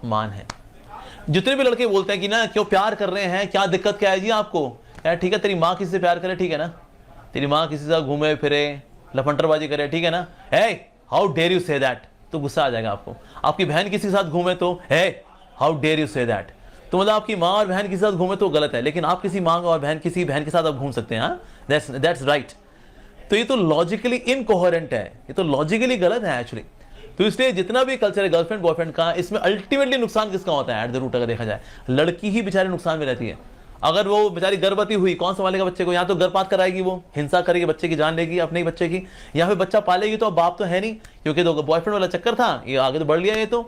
मान है। जितने भी लड़के बोलते हैं कि ना क्यों प्यार कर रहे हैं, क्या दिक्कत क्या है जी आपको, यार ठीक है तेरी माँ किसी से प्यार करे, ठीक है ना, तेरी माँ किसी से घूमे फिरे लफंटरबाजी करे, ठीक है ना, hey how dare you say that, तो गुस्सा आ जाएगा आपको। आपकी बहन किसी के साथ घूमे तो hey how dare you say that, तो मतलब आपकी माँ और बहन किसी के साथ घूमे तो गलत है, लेकिन आप किसी माँ और किसी बहन के साथ आप घूम सकते हैं, हाँ दैट्स राइट। तो ये तो लॉजिकली इनकोहेरेंट है, ये तो लॉजिकली गलत है एक्चुअली। तो इसलिए जितना भी कल्चर है गर्लफ्रेंड बॉयफ्रेंड का, इसमें अल्टीमेटली नुकसान किसका होता है एट द रूट अगर देखा जाए, लड़की ही बेचारे नुकसान में रहती है। अगर वो बेचारी गर्भवती हुई, कौन संभालेगा बच्चे को, या तो गर्भपात कराएगी, वो हिंसा करेगी, बच्चे की जान लेगी अपने ही बच्चे की, या फिर बच्चा पालेगी तो अब बाप तो है नहीं, क्योंकि तो बॉयफ्रेंड वाला चक्कर था, ये आगे तो बढ़ लिया ये तो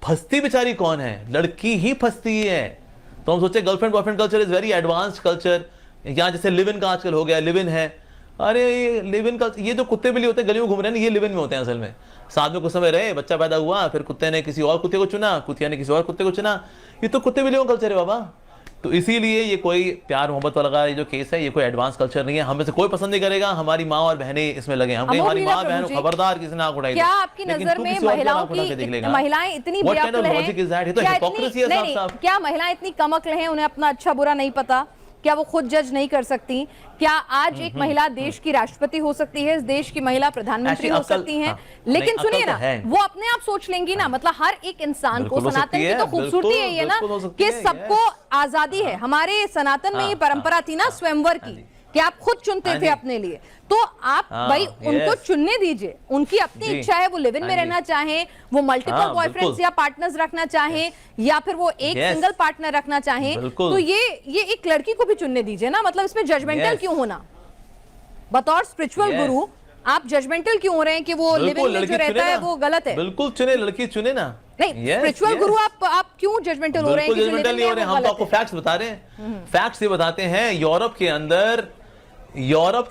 फंसती बेचारी कौन है, लड़की ही फंसती है। तो हम सोचे girlfriend boyfriend culture is very advanced culture, यहाँ जैसे लिव इन का आजकल हो गया, लिव इन है, अरे ये लिव इन का, ये जो कुत्ते बिल्ली होते हैं गली में घूम रहे हैं, ये लिव इन में होते हैं असल में। साथ में कुछ समय रहे, बच्चा पैदा हुआ, फिर कुत्ते ने किसी और कुत्ते को चुना, कुतिया ने किसी और कुत्ते को चुना, ये तो कुत्ते बिल्लियों का कल्चर है बाबा। तो इसीलिए ये कोई प्यार मोहब्बत वाला ये जो केस है, ये कोई एडवांस कल्चर नहीं है, हमें से कोई पसंद नहीं करेगा हमारी माँ और बहनें इसमें लगे, हमने हमारी माँ बहन खबरदार किसी ने आंख उठाई। क्या आपकी नजर में महिलाएं इतनी बेअक्ल हैं? क्या महिलाएं इतनी कम अक्ल हैं, उन्हें अपना अच्छा बुरा नहीं पता? क्या वो खुद जज नहीं कर सकती? क्या आज एक महिला देश की राष्ट्रपति हो सकती है, इस देश की महिला प्रधानमंत्री हो सकती है? लेकिन सुनिए ना, वो अपने आप सोच लेंगी ना, मतलब हर एक इंसान को, सनातन की तो खूबसूरती है ये ना कि सबको आजादी है। हमारे सनातन में ये परंपरा थी ना स्वयंवर की, कि आप खुद चुनते थे अपने लिए, तो आप भाई उनको चुनने दीजिए, उनकी अपनी इच्छा है, वो लिव इन में रहना चाहें, वो मल्टीपल बॉयफ्रेंड्स या पार्टनर्स रखना चाहें, या फिर वो एक सिंगल पार्टनर रखना चाहें, तो ये एक लड़की को भी चुनने दीजिए ना। मतलब इसमें जजमेंटल क्यों होना? बतौर स्पिरिचुअल गुरु आप जजमेंटल क्यों हो रहे हैं कि वो लिव इन में जो रहता है वो गलत है? बिल्कुल चुने, लड़की चुने ना। नहीं, स्पिरिचुअल गुरु आप क्यों जजमेंटल हो रहे हैं? जजमेंटल नहीं हो रहे, हम तो आपको फैक्ट्स बता रहे हैं, फैक्ट्स ये बताते हैं। यूरोप के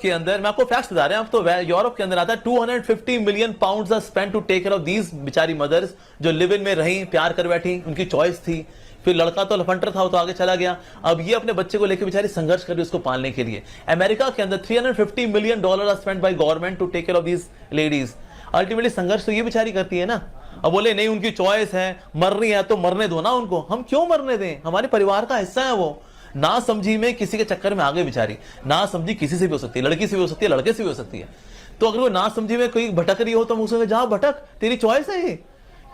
अंदर मैं आपको फैक्ट्स बता रहे हैं, आप तो यूरोप के अंदर आता है 250 million pounds are spent to take care of these बेचारी मदर्स जो लिव इन में रही, प्यार कर बैठी, उनकी चॉइस थी। फिर लड़का तो लफंटर था, वो तो आगे चला गया, अब ये अपने बच्चे को लेकर बेचारी संघर्ष कर रही है उसको पालने के लिए। अमेरिका के अंदर $350 million are spent by government to take care of these ladies. Ultimately संघर्ष तो ये बेचारी करती है ना। अब बोले नहीं उनकी चॉइस है, मर रही है तो मरने दो ना उनको, हम क्यों मरने दें, हमारे परिवार का हिस्सा है वो। ना समझी में किसी के चक्कर में आगे बेचारी, ना समझी किसी से भी हो सकती है, लड़की से भी हो सकती है, लड़के से भी हो सकती है। तो अगर वो ना समझी में कोई भटक रही हो तो हम उसको जहां भटक, तेरी चॉइस है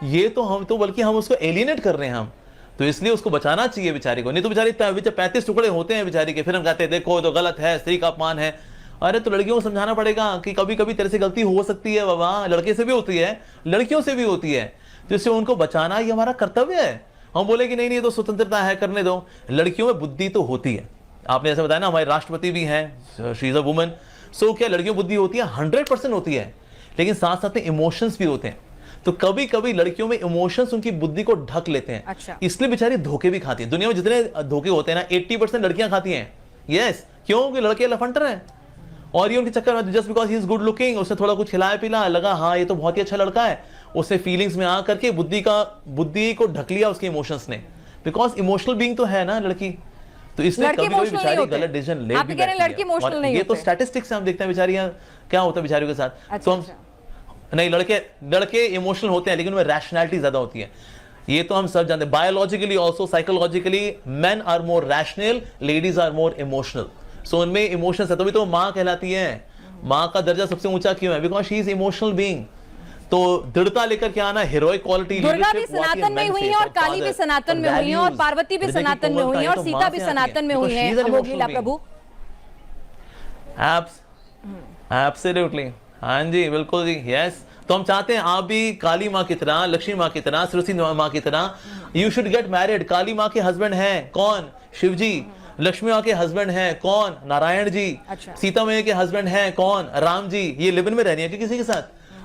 ये तो हम तो बल्कि हम उसको एलिनेट कर रहे हैं हम। तो इसलिए उसको बचाना चाहिए बेचारी को, नहीं तो बेचारी 35 टुकड़े होते हैं बेचारी के, फिर हम कहते हैं देखो तो गलत है, स्त्री का अपमान है। अरे तो लड़कियों को समझाना पड़ेगा कि कभी कभी तेरे से गलती हो सकती है बाबा, लड़के से भी होती है, लड़कियों से भी होती है, तो इससे उनको बचाना ही हमारा कर्तव्य है। हम बोले कि नहीं तो स्वतंत्रता है, करने दो। लड़कियों में बुद्धि तो होती है, आपने ऐसा बताया ना, हमारे राष्ट्रपति भी हैं, शी इज अ वुमन। सो क्या लड़कियों बुद्धि होती है? 100% होती है, लेकिन साथ साथ में इमोशंस भी होते हैं। तो कभी कभी लड़कियों में इमोशंस उनकी बुद्धि को ढक लेते हैं। अच्छा। इसलिए बेचारी धोखे भी खाती है। दुनिया में जितने धोखे होते हैं ना 80% लड़कियां खाती हैं। यस, क्योंकि लड़के लफंटर हैं और ये उनके चक्कर में just because he is good looking, उसने थोड़ा कुछ खिलाया पिला, लगा हाँ ये तो बहुत ही अच्छा लड़का है, उससे फीलिंग्स में आ करके बुद्धि को ढक लिया उसके इमोशंस ने, बिकॉज इमोशनल बीइंग तो है ना लड़की। तो इसलिए कभी कभी बेचारी गलत डिसीजन ले भी बैठती है। ये तो स्टैटिस्टिक्स से हम देखते हैं बेचारियां क्या होता है बेचारियों के साथ। तो हम नहीं, लड़के इमोशनल होते हैं लेकिन उनमें रैशनैलिटी ज्यादा होती है, ये तो हम सब जानते हैं। Biologically also psychologically men are more rational, ladies are more emotional. So उनमें इमोशंस है, तभी तो माँ कहलाती है। माँ का दर्जा सबसे ऊंचा क्यों है? Because she is emotional being. तो दृढ़ता लेकर के आना, हीरोइक क्वालिटी। दुर्गा भी सनातन में हुई है और काली भी सनातन में हुई है और पार्वती भी सनातन में हुई है और सीता भी सनातन में हुई है। अमोघलीला प्रभु एब्सोल्युटली, हाँ जी बिल्कुल जी, यस। तो हम चाहते हैं आप भी काली माँ की तरह, लक्ष्मी माँ की तरह, सरस्वती माँ की तरह यू शुड गेट मैरिड। काली माँ के हस्बैंड हैं कौन? शिव जी। लक्ष्मी माँ के हस्बैंड हैं कौन? नारायण जी। अच्छा। सीता मैया के हस्बैंड हैं कौन? राम जी। ये लिव इन में रहनी है कि किसी के साथ?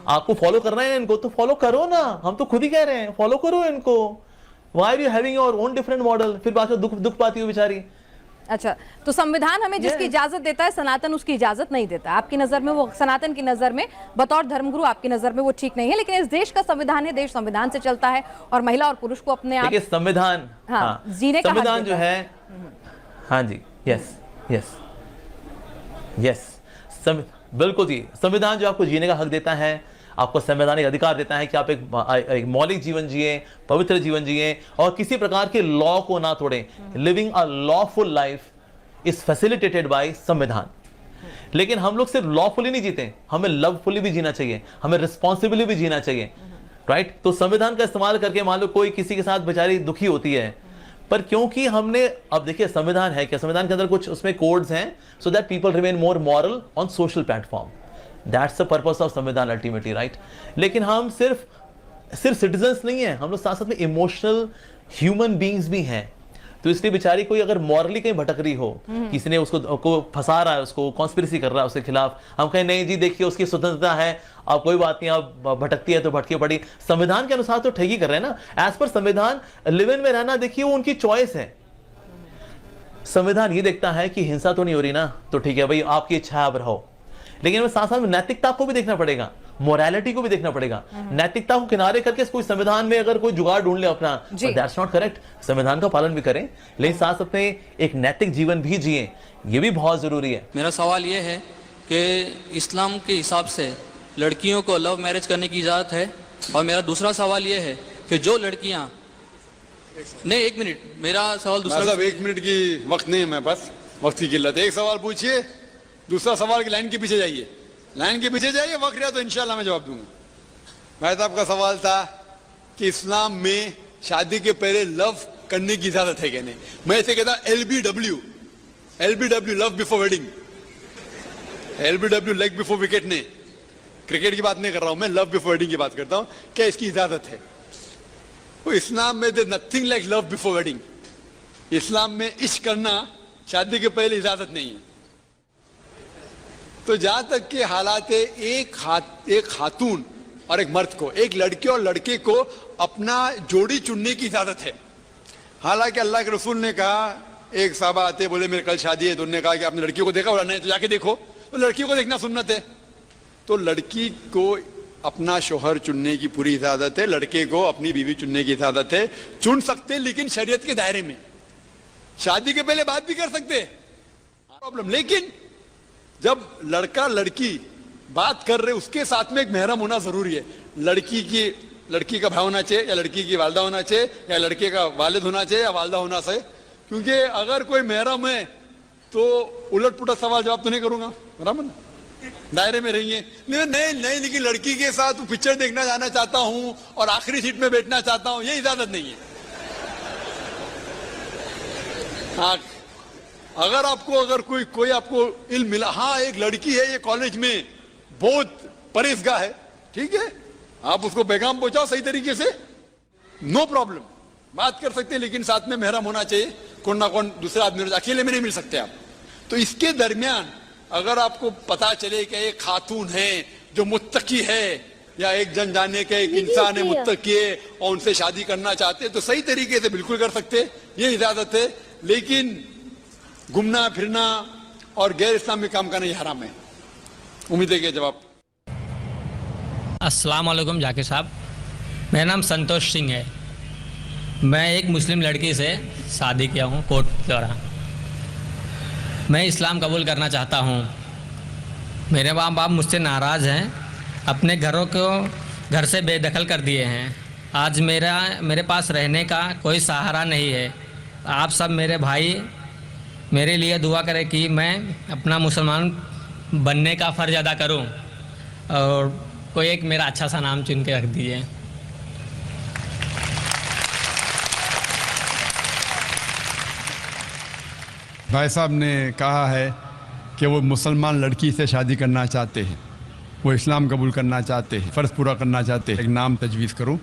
आपको फॉलो करना है इनको तो फॉलो करो ना, हम तो खुद ही कह रहे हैं फॉलो करो इनको। Why are you having your own different model? फिर बाद में दुख पाती हो बेचारी। अच्छा, तो संविधान हमें जिसकी इजाजत देता है, सनातन उसकी इजाजत नहीं देता। आपकी नजर में वो, सनातन की नजर में, बतौर धर्मगुरु आपकी नजर में वो ठीक नहीं है, लेकिन इस देश का संविधान है, देश संविधान से चलता है और महिला और पुरुष को अपने आप संविधान, हाँ, जीने का संविधान जो है, हाँ जी, यस यस यस, बिल्कुल जी। संविधान जो आपको जीने का हक देता है, आपको संवैधानिक अधिकार देता है कि आप एक मौलिक जीवन जिए, पवित्र जीवन जिए और किसी प्रकार के लॉ को ना तोड़ें। Living a lawful life is facilitated by संविधान। लेकिन हम लोग सिर्फ लॉफुली नहीं जीते, हमें लवफुली भी जीना चाहिए, हमें रिस्पॉन्सिबली भी जीना चाहिए, राइट। तो संविधान का इस्तेमाल करके मान लो कोई किसी के साथ बेचारी दुखी होती है, पर क्योंकि हमने, अब देखिए संविधान है क्या, संविधान के अंदर कुछ उसमें कोड्स हैं, so that people remain more moral on social platform. That's the purpose of संविधान अल्टीमेटली, राइट। लेकिन हम सिर्फ सिटीजन्स नहीं है, हम लोग साथ साथ में इमोशनल ह्यूमन बींग्स भी हैं। तो इसलिए बेचारी कोई अगर मॉरली कहीं भटक रही हो, किसी ने उसको फंसा रहा है, उसको कॉन्स्पिरेसी कर रहा है उसके खिलाफ, हम कहें नहीं जी देखिए उसकी स्वतंत्रता है, अब कोई बात नहीं, अब भटकती है तो भटकी पड़ी, संविधान के अनुसार तो ठगी कर रहे हैं ना। एज पर संविधान लिव इन में रहना देखिए वो उनकी चॉइस है। संविधान ये देखता है कि हिंसा तो नहीं हो रही ना, तो ठीक है भाई आपकी इच्छा है अब रहो, लेकिन साथ साथ में नैतिकता को भी देखना पड़ेगा, मोरालिटी को भी देखना पड़ेगा। नैतिकता को किनारे करके कोई संविधान में अगर कोई जुगाड़ ढूंढ ले अपना, दैट्स नॉट करेक्ट। संविधान का पालन भी करें, लेकिन साथ साथ में एक नैतिक जीवन भी जिए, ये भी बहुत जरूरी है। मेरा सवाल ये है कि इस्लाम के हिसाब से लड़कियों को लव मैरिज करने की इजाज़त है, और मेरा दूसरा सवाल ये है कि जो लड़कियां, नहीं एक मिनट, मेरा सवाल दूसरा, 1 मिनट की वक्त नहीं है, मैं बस वक्त की किल्लत है। एक सवाल पूछिए, दूसरा सवाल की लाइन के पीछे जाइए, लाइन के पीछे जाइए, वक्त रहा तो इंशाल्लाह मैं जवाब दूंगा। मैं साहब का सवाल था कि इस्लाम में शादी के पहले लव करने की इजाजत है क्या नहीं। मैं इसे कहता LBW, love before wedding, LBW leg before wicket नहीं, क्रिकेट की बात नहीं कर रहा हूं मैं, लव बिफोर वेडिंग की बात करता हूं। क्या इसकी इजाजत है? तो इस्लाम में there nothing like love before wedding. Islam में इश्क करना शादी के पहले इजाजत नहीं है। तो जहां तक के हालात है, एक खातून और एक मर्द को, एक लड़के और लड़के को अपना जोड़ी चुनने की इजाजत है। हालांकि अल्लाह के रसूल ने कहा, एक साहबा आते बोले मेरे कल शादी है, तो उन्होंने कहा कि आपने लड़कियों को देखा बोला नहीं, तो जाके देखो, तो लड़कियों को देखना सुन्नत है। तो लड़की को अपना शोहर चुनने की पूरी इजाजत है, लड़के को अपनी बीवी चुनने की इजाजत है। चुन सकते लेकिन शरीयत के दायरे में, शादी के पहले बात भी कर सकते प्रॉब्लम। लेकिन जब लड़का लड़की बात कर रहे, उसके साथ में एक महरम होना जरूरी है। लड़की का भाई होना चाहिए, या लड़की की वालदा होना चाहिए, या लड़के का वालिद होना चाहिए, या वालदा होना चाहिए। क्योंकि अगर कोई महरम है तो उलट पुलट सवाल जवाब तो नहीं करूंगा, बराबर ना, दायरे में रहेंगे। नहीं, लेकिन लड़की के साथ पिक्चर देखना जाना चाहता हूं और आखिरी सीट में बैठना चाहता हूं, ये इजाजत नहीं है। हाँ, अगर कोई आपको इल्म मिला, हाँ एक लड़की है ये कॉलेज में बहुत परहेजगार है, ठीक है, आप उसको पैगाम पहुंचाओ सही तरीके से, नो प्रॉब्लम, बात कर सकते हैं, लेकिन साथ में महरम होना चाहिए, कौन ना कौन दूसरा आदमी, अकेले में नहीं मिल सकते आप। तो इसके दरमियान अगर आपको पता चले कि एक खातून है जो मुत्तकी है, या एक जन जाने के एक इंसान है मुत्तकी है और उनसे शादी करना चाहते हैं, तो सही तरीके से बिल्कुल कर सकते, ये इजाजत है। लेकिन घूमना फिरना और गैर इस्लामी काम करना ये हराम है। उम्मीद है कि जवाब। अस्सलाम वालेकुम जाकिर साहब, मेरा नाम संतोष सिंह है। मैं एक मुस्लिम लड़की से शादी किया हूँ कोर्ट द्वारा। मैं इस्लाम कबूल करना चाहता हूँ। मेरे माँ बाप मुझसे नाराज़ हैं, अपने घर से बेदखल कर दिए हैं। आज मेरे पास रहने का कोई सहारा नहीं है। आप सब मेरे भाई मेरे लिए दुआ करें कि मैं अपना मुसलमान बनने का फ़र्ज अदा करूं, और कोई एक मेरा अच्छा सा नाम चुन के रख दीजिए। भाई साहब ने कहा है कि वो मुसलमान लड़की से शादी करना चाहते हैं, वो इस्लाम कबूल करना चाहते हैं, फ़र्ज़ पूरा करना चाहते हैं। एक नाम तजवीज़ करूं।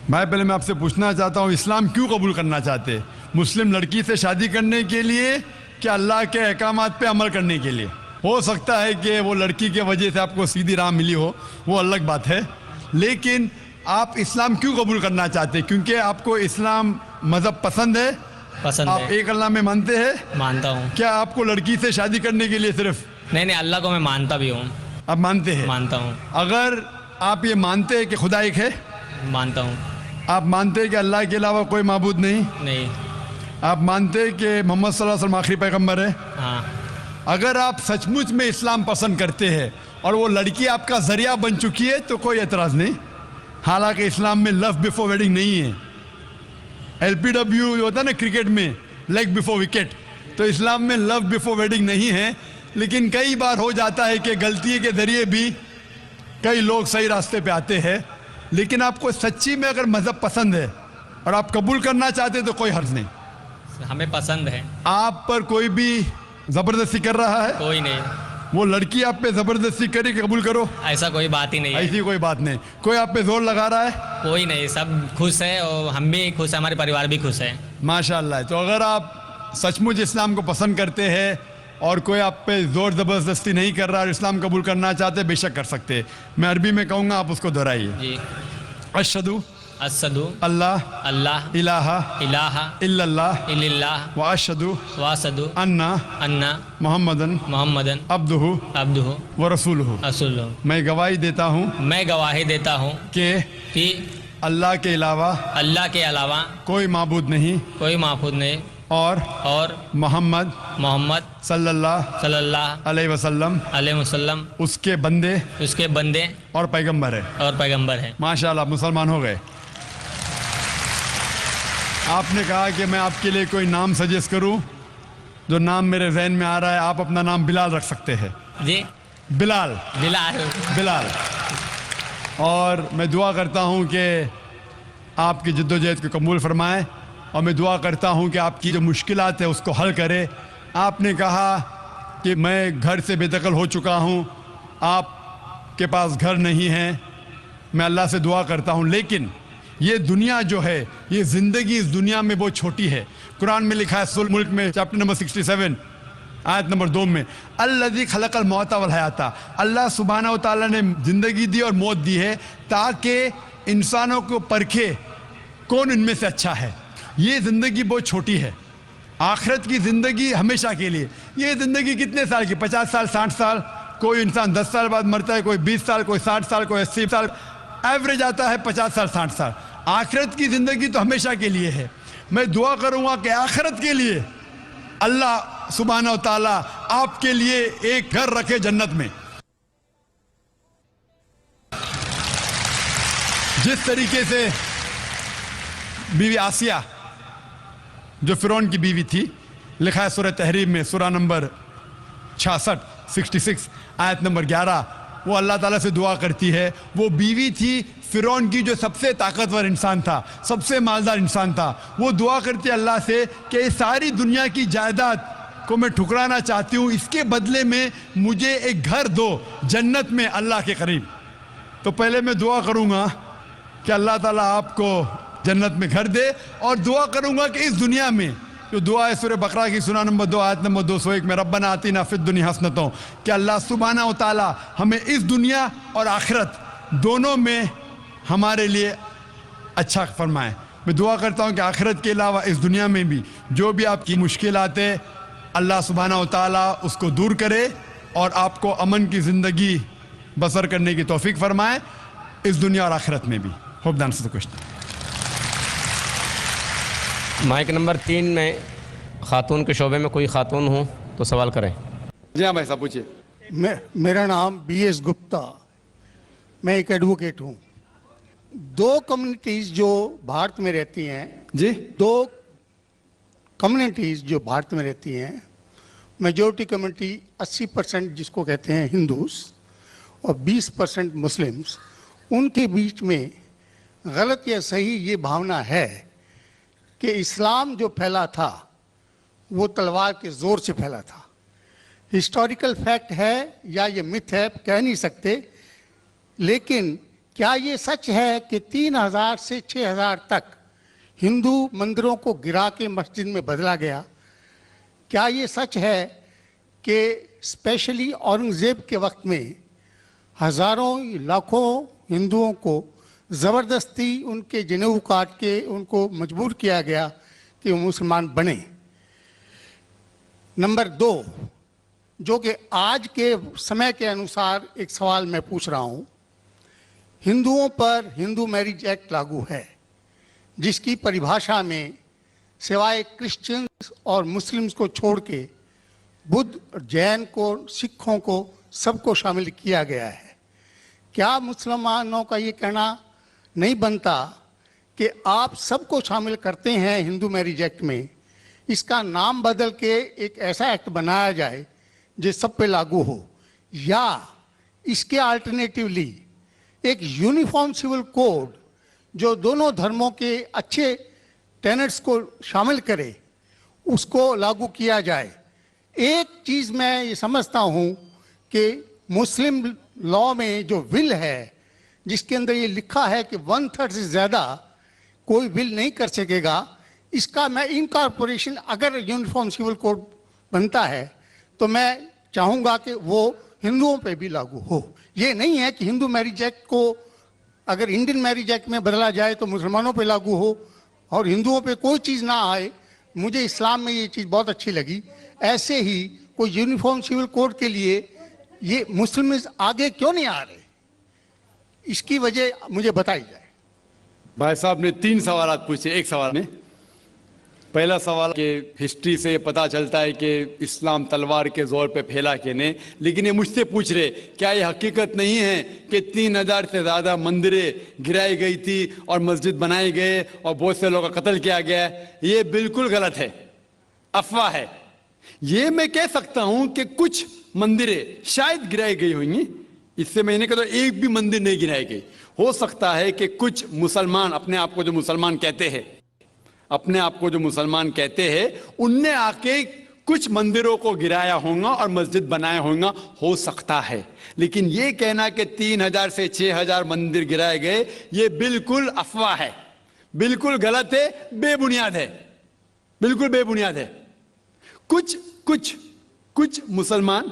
भाई पहले मैं आपसे पूछना चाहता हूं, इस्लाम क्यों कबूल करना चाहते हैं? मुस्लिम लड़की से शादी करने के लिए, क्या अल्लाह के अहकामात पे अमल करने के लिए? हो सकता है कि वो लड़की के वजह से आपको सीधी राह मिली हो, वो अलग बात है, लेकिन आप इस्लाम क्यों कबूल करना चाहते हैं? क्योंकि आपको इस्लाम मज़हब पसंद है? आप एक अल्लाह में मानते हैं? मानता हूँ। क्या आपको लड़की से शादी करने के लिए सिर्फ? नहीं, अल्लाह को मैं मानता भी हूँ। आप मानते हैं? मानता हूँ। अगर आप ये मानते हैं कि खुदा एक है? मानता हूँ। आप मानते हैं कि अल्लाह के अलावा कोई माबूद नहीं? नहीं। आप मानते हैं कि मोहम्मद सल्लल्लाहु अलैहि वसल्लम आखिरी पैगंबर है? हाँ। अगर आप सचमुच में इस्लाम पसंद करते हैं और वो लड़की आपका जरिया बन चुकी है तो कोई एतराज नहीं। हालांकि इस्लाम में लव बिफोर वेडिंग नहीं है। LPW होता है ना क्रिकेट में, लेग बिफोर विकेट, तो इस्लाम में लव बिफोर वेडिंग नहीं है। लेकिन कई बार हो जाता है कि गलती के जरिए भी कई लोग सही रास्ते पे आते हैं। लेकिन आपको सच्ची में अगर मजहब पसंद है और आप कबूल करना चाहते हैं तो कोई हर्ज नहीं। हमें पसंद है। आप पर कोई भी जबरदस्ती कर रहा है? कोई नहीं। वो लड़की आप पे जबरदस्ती करे कि कबूल करो? ऐसा कोई बात ही नहीं है। ऐसी कोई बात नहीं। कोई आप पे जोर लगा रहा है? कोई नहीं, सब खुश है और हम भी खुश हैं, हमारे परिवार भी खुश है। माशाअल्लाह। तो अगर आप सचमुच इस्लाम को पसंद करते हैं और कोई आप पे जोर जबरदस्ती नहीं कर रहा और इस्लाम कबूल करना चाहते, बेशक कर सकते हैं। मैं अरबी में कहूँगा, आप उसको दोहराइए। जी। अशहदु अस्सदु अल्लाह अल्लाह इलाहा इलाहा इल्लल्लाह इल्लल्लाह व अशहदु वासदु अन्ना अन्ना मोहम्मदन मोहम्मदन अब्दुहु अब्दुहु व रसूलुहु। रसूलुहु। मैं गवाही देता हूँ मैं गवाही देता हूँ कि अल्लाह के अलावा कोई माबूद नहीं कोई माबूद नहीं और मोहम्मद सल्लल्लाहु अलैहि वसल्लम उसके बंदे और पैगंबर है। माशाअल्लाह, मुसलमान हो गए। आपने कहा कि मैं आपके लिए कोई नाम सजेस्ट करूं। जो नाम मेरे जहन में आ रहा है, आप अपना नाम बिलाल रख सकते हैं। जी। बिलाल। और मैं दुआ करता हूं कि आपकी जद्दोजहद को कबूल फरमाए और मैं दुआ करता हूं कि आपकी जो मुश्किलात है उसको हल करे। आपने कहा कि मैं घर से बेदखल हो चुका हूं, आपके पास घर नहीं है। मैं अल्लाह से दुआ करता हूं, लेकिन ये दुनिया जो है, ये ज़िंदगी इस दुनिया में बहुत छोटी है। कुरान में लिखा है सूरह मुल्क में चैप्टर नंबर 67 आयत नंबर 2 में, अल्लज़ी खलक़ल मौत वल हयाता, अल्लाह सुब्हानहू व तआला ने ज़िंदगी दी और मौत दी है ताकि इंसानों को परखे कौन इनमें से अच्छा है। ये ज़िंदगी बहुत छोटी है। आखिरत की ज़िंदगी हमेशा के लिए। ये ज़िंदगी कितने साल की? 50 साल, 60 साल। कोई इंसान 10 साल बाद मरता है, कोई 20 साल, कोई 60 साल, कोई 80 साल। एवरेज आता है 50 साल, 60 साल। आखिरत की ज़िंदगी तो हमेशा के लिए है। मैं दुआ करूँगा कि आखिरत के लिए अल्लाह सुब्हानहू व तआला आपके लिए एक घर रखे जन्नत में। जिस तरीके से बीवी आसिया जो फिरौन की बीवी थी, लिखा है सूरह तहरीम में सूरह नंबर 66 आयत नंबर 11, वो अल्लाह ताला से दुआ करती है। वो बीवी थी फिरौन की जो सबसे ताकतवर इंसान था, सबसे मालदार इंसान था। वो दुआ करती है अल्लाह से कि इस सारी दुनिया की जायदाद को मैं ठुकराना चाहती हूँ, इसके बदले में मुझे एक घर दो जन्नत में अल्लाह के करीब। तो पहले मैं दुआ करूँगा कि अल्लाह ताला आपको जन्नत में घर दे, और दुआ करूँगा कि इस दुनिया में जो दुआ है सूरह बकरा की सूरह नंबर 2 आयत नंबर 201 में, रब्बना आतिना फिद दुनिया हसनतों, कि अल्लाह सुब्हानहू व तआला हमें इस दुनिया और आखिरत दोनों में हमारे लिए अच्छा फरमाए। मैं दुआ करता हूँ कि आखिरत के अलावा इस दुनिया में भी जो भी आपकी मुश्किलात है, अल्लाह सुब्हानहू व तआला उसको दूर करे और आपको अमन की ज़िंदगी बसर करने की तौफीक फरमाए, इस दुनिया और आखिरत में भी। Hope the answer the question. Mike number 3 में खातून के शोबे में कोई खातून हो तो सवाल करें। जी हाँ भाई साहब, पूछिए। मेरा नाम BS गुप्ता, मैं एक एडवोकेट हूँ। 2 कम्युनिटीज़ जो भारत में रहती हैं जी, 2 कम्युनिटीज़ जो भारत में रहती हैं, मेजॉरिटी कम्युनिटी 80% जिसको कहते हैं हिंदूस और 20% मुस्लिम्स, उनके बीच में गलत या सही ये भावना है कि इस्लाम जो फैला था वो तलवार के ज़ोर से फैला था। हिस्टोरिकल फैक्ट है या ये मिथ है, कह नहीं सकते, लेकिन क्या ये सच है कि 3000 से 6000 तक हिंदू मंदिरों को गिरा के मस्जिद में बदला गया? क्या ये सच है कि स्पेशली औरंगज़ेब के वक्त में हज़ारों लाखों हिंदुओं को ज़बरदस्ती उनके जनेऊ काट के उनको मजबूर किया गया कि वो मुसलमान बने? नंबर 2, जो कि आज के समय के अनुसार एक सवाल मैं पूछ रहा हूँ, हिंदुओं पर हिंदू मैरिज एक्ट लागू है, जिसकी परिभाषा में सिवाय क्रिश्चियंस और मुस्लिम्स को छोड़ के बुद्ध, जैन को, सिखों को सबको शामिल किया गया है। क्या मुसलमानों का ये कहना नहीं बनता कि आप सबको शामिल करते हैं हिंदू मैरिज एक्ट में, इसका नाम बदल के एक ऐसा एक्ट बनाया जाए जो सब पे लागू हो, या इसके अल्टरनेटिवली एक यूनिफॉर्म सिविल कोड जो दोनों धर्मों के अच्छे टेनेट्स को शामिल करे, उसको लागू किया जाए। एक चीज़ मैं ये समझता हूँ कि मुस्लिम लॉ में जो विल है, जिसके अंदर ये लिखा है कि 1/3 से ज़्यादा कोई विल नहीं कर सकेगा, इसका मैं इनकॉर्पोरेशन अगर यूनिफॉर्म सिविल कोड बनता है तो मैं चाहूँगा कि वो हिंदुओं पे भी लागू हो। ये नहीं है कि हिंदू मैरिज एक्ट को अगर इंडियन मैरिज एक्ट में बदला जाए तो मुसलमानों पे लागू हो और हिंदुओं पे कोई चीज़ ना आए। मुझे इस्लाम में ये चीज़ बहुत अच्छी लगी। ऐसे ही कोई यूनिफॉर्म सिविल कोड के लिए ये मुस्लिम आगे क्यों नहीं आ रहे, इसकी वजह मुझे बताई जाए। भाई साहब ने 3 सवाल पूछे एक सवाल में। पहला सवाल के हिस्ट्री से पता चलता है कि इस्लाम तलवार के जोर पे फैला कि नहीं, लेकिन ये मुझसे पूछ रहे क्या ये हकीकत नहीं है कि 3000 से ज़्यादा मंदिरें गिराई गई थी और मस्जिद बनाए गए और बहुत से लोगों का कत्ल किया गया है। ये बिल्कुल गलत है, अफवाह है। ये मैं कह सकता हूं कि कुछ मंदिरें शायद गिराई गई होंगी, इससे मैंने कहा तो एक भी मंदिर नहीं गिराई गई। हो सकता है कि कुछ मुसलमान अपने आप को जो मुसलमान कहते हैं, उनने आके कुछ मंदिरों को गिराया होगा और मस्जिद बनाया होगा, हो सकता है। लेकिन ये कहना कि 3000 से 6000 मंदिर गिराए गए, ये बिल्कुल अफवाह है, बिल्कुल गलत है, बेबुनियाद है, बिल्कुल बेबुनियाद है। कुछ मुसलमान